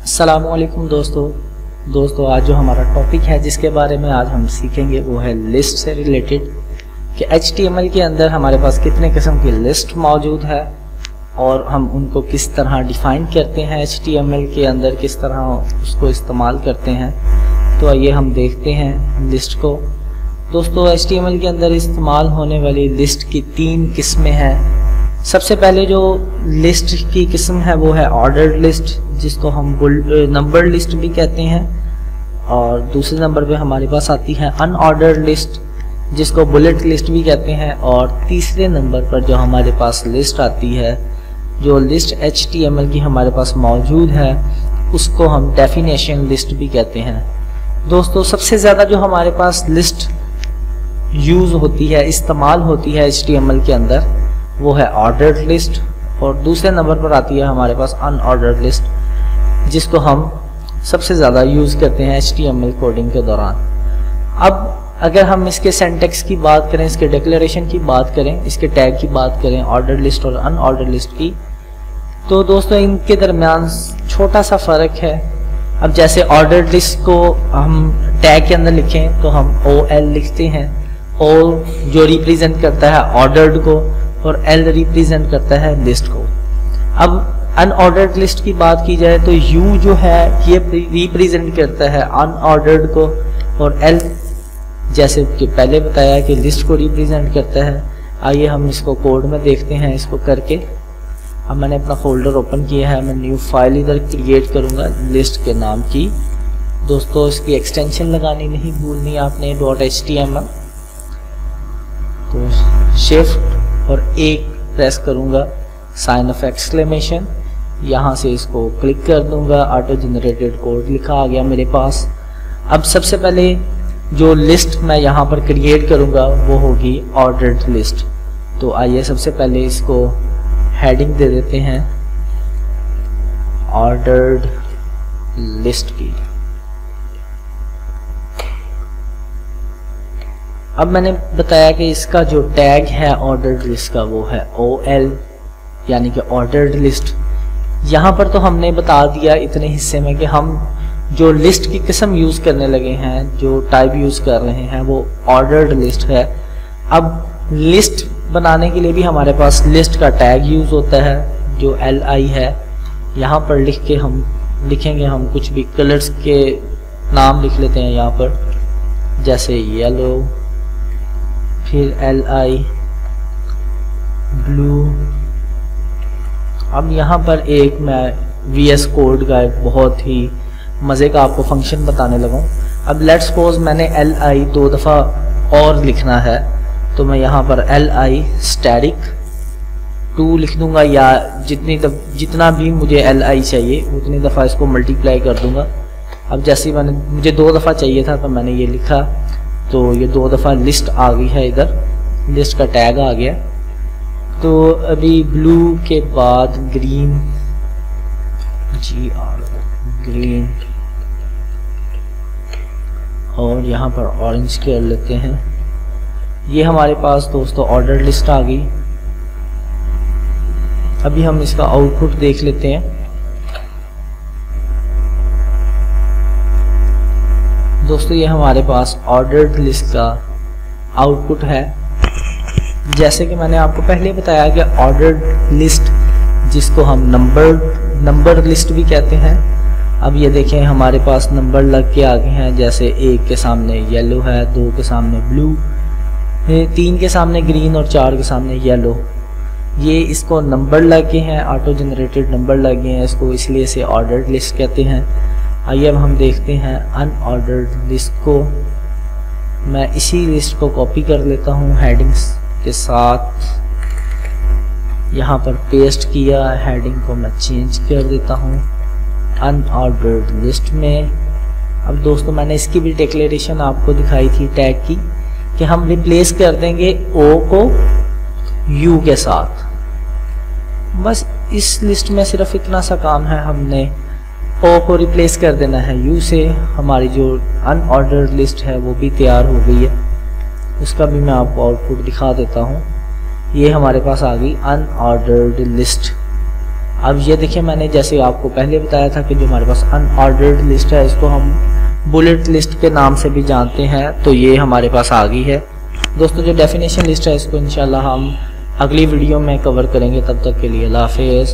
अस्सलामुअलैकुम दोस्तों आज जो हमारा टॉपिक है जिसके बारे में आज हम सीखेंगे वो है लिस्ट से रिलेटेड कि HTML के अंदर हमारे पास कितने किस्म की लिस्ट मौजूद है और हम उनको किस तरह डिफाइन करते हैं, HTML के अंदर किस तरह उसको इस्तेमाल करते हैं। तो आइए हम देखते हैं लिस्ट को। दोस्तों HTML के अंदर इस्तेमाल होने वाली लिस्ट की 3 किस्में हैं। सबसे पहले जो लिस्ट की किस्म है वो है ऑर्डर्ड लिस्ट, जिसको हम नंबर लिस्ट भी कहते हैं, और दूसरे नंबर पे हमारे पास आती है अनऑर्डर्ड लिस्ट जिसको बुलेट लिस्ट भी कहते हैं, और तीसरे नंबर पर जो हमारे पास लिस्ट आती है, जो लिस्ट HTML की हमारे पास मौजूद है, उसको हम डेफिनेशन लिस्ट भी कहते हैं। दोस्तों सबसे ज़्यादा जो हमारे पास लिस्ट यूज़ होती है, इस्तेमाल होती है HTML के अंदर, वो है ऑर्डर्ड लिस्ट, और दूसरे नंबर पर आती है हमारे पास अनऑर्डर्ड लिस्ट जिसको हम सबसे ज़्यादा यूज़ करते हैं HTML कोडिंग के दौरान। अब अगर हम इसके सिंटैक्स की बात करें, इसके डिक्लेरेशन की बात करें, इसके टैग की बात करें, ऑर्डर्ड लिस्ट और अनऑर्डर्ड लिस्ट की, तो दोस्तों इनके दरमियान छोटा सा फ़र्क है। अब जैसे ऑर्डर्ड लिस्ट को हम टैग के अंदर लिखें तो हम OL लिखते हैं, O जो रिप्रेजेंट करता है ऑर्डर्ड को और L रिप्रेजेंट करता है लिस्ट को। अब अनऑर्डर्ड लिस्ट की बात की जाए तो U जो है ये रिप्रेजेंट करता है अनऑर्डर्ड को, और L जैसे कि पहले बताया कि लिस्ट को रिप्रेजेंट करता है। आइए हम इसको कोड में देखते हैं इसको करके। अब मैंने अपना फोल्डर ओपन किया है, मैं न्यू फाइल इधर क्रिएट करूँगा लिस्ट के नाम की। दोस्तों इसकी एक्सटेंशन लगानी नहीं भूलनी आपने .html। तो शिफ्ट और एक प्रेस करूँगा, साइन ऑफ एक्सक्लेमेशन, यहाँ से इसको क्लिक कर दूंगा, ऑटो जनरेटेड कोड लिखा आ गया मेरे पास। अब सबसे पहले जो लिस्ट मैं यहाँ पर क्रिएट करूँगा वो होगी ऑर्डर्ड लिस्ट। तो आइए सबसे पहले इसको हेडिंग दे देते हैं ऑर्डर्ड लिस्ट की। अब मैंने बताया कि इसका जो टैग है ऑर्डर्ड लिस्ट का वो है OL यानी कि ऑर्डर्ड लिस्ट। यहाँ पर तो हमने बता दिया इतने हिस्से में कि हम जो लिस्ट की किस्म यूज़ करने लगे हैं, जो टाइप यूज़ कर रहे हैं वो ऑर्डर्ड लिस्ट है। अब लिस्ट बनाने के लिए भी हमारे पास लिस्ट का टैग यूज़ होता है जो LI है। यहाँ पर लिख के हम लिखेंगे, हम कुछ भी कलर्स के नाम लिख लेते हैं यहाँ पर, जैसे येलो, फिर LI ब्लू। अब यहाँ पर एक मैं VS कोड का एक बहुत ही मज़े का आपको फंक्शन बताने लगा। अब लेट्स सपोज मैंने LI 2 दफ़ा और लिखना है, तो मैं यहाँ पर LI स्टैटिक 2 लिख दूंगा, या जितना भी मुझे LI चाहिए उतनी दफ़ा इसको मल्टीप्लाई कर दूंगा। अब जैसे मुझे 2 दफ़ा चाहिए था तो मैंने ये लिखा, तो ये 2 दफ़ा लिस्ट आ गई है, इधर लिस्ट का टैग आ गया। तो अभी ब्लू के बाद ग्रीन, ग्रीन, और यहाँ पर ऑरेंज कर लेते हैं। ये हमारे पास दोस्तों ऑर्डर लिस्ट आ गई। अभी हम इसका आउटपुट देख लेते हैं। दोस्तों ये हमारे पास ऑर्डर्ड लिस्ट का आउटपुट है। जैसे कि मैंने आपको पहले बताया कि ऑर्डर्ड लिस्ट जिसको हम नंबर लिस्ट भी कहते हैं। अब ये देखें हमारे पास नंबर लग के आ गए हैं, जैसे 1 के सामने येलो है, 2 के सामने ब्लू, 3 के सामने ग्रीन और 4 के सामने येलो। ये इसको नंबर लग गए हैं, ऑटो जनरेटेड नंबर लग गए हैं, इसको इसलिए से ऑर्डर्ड लिस्ट कहते हैं। आइए अब हम देखते हैं अनऑर्डर्ड लिस्ट को। मैं इसी लिस्ट को कॉपी कर लेता हूँ हेडिंग्स के साथ, यहाँ पर पेस्ट किया, हेडिंग को मैं चेंज कर देता हूँ अनऑर्डर्ड लिस्ट में। अब दोस्तों मैंने इसकी भी डिक्लेरेशन आपको दिखाई थी टैग की, कि हम रिप्लेस कर देंगे O को U के साथ। बस इस लिस्ट में सिर्फ इतना सा काम है, हमने O को रिप्लेस कर देना है U से। हमारी जो अनऑर्डर्ड लिस्ट है वो भी तैयार हो गई है, उसका भी मैं आपको आउटपुट दिखा देता हूँ। ये हमारे पास आ गई अनऑर्डर्ड लिस्ट। अब ये देखिए, मैंने जैसे आपको पहले बताया था कि जो हमारे पास अनऑर्डर्ड लिस्ट है इसको हम बुलेट लिस्ट के नाम से भी जानते हैं, तो ये हमारे पास आ गई है। दोस्तों जो डेफिनेशन लिस्ट है इसको इंशाल्लाह हम अगली वीडियो में कवर करेंगे। तब तक के लिए अल्लाह हाफिज़।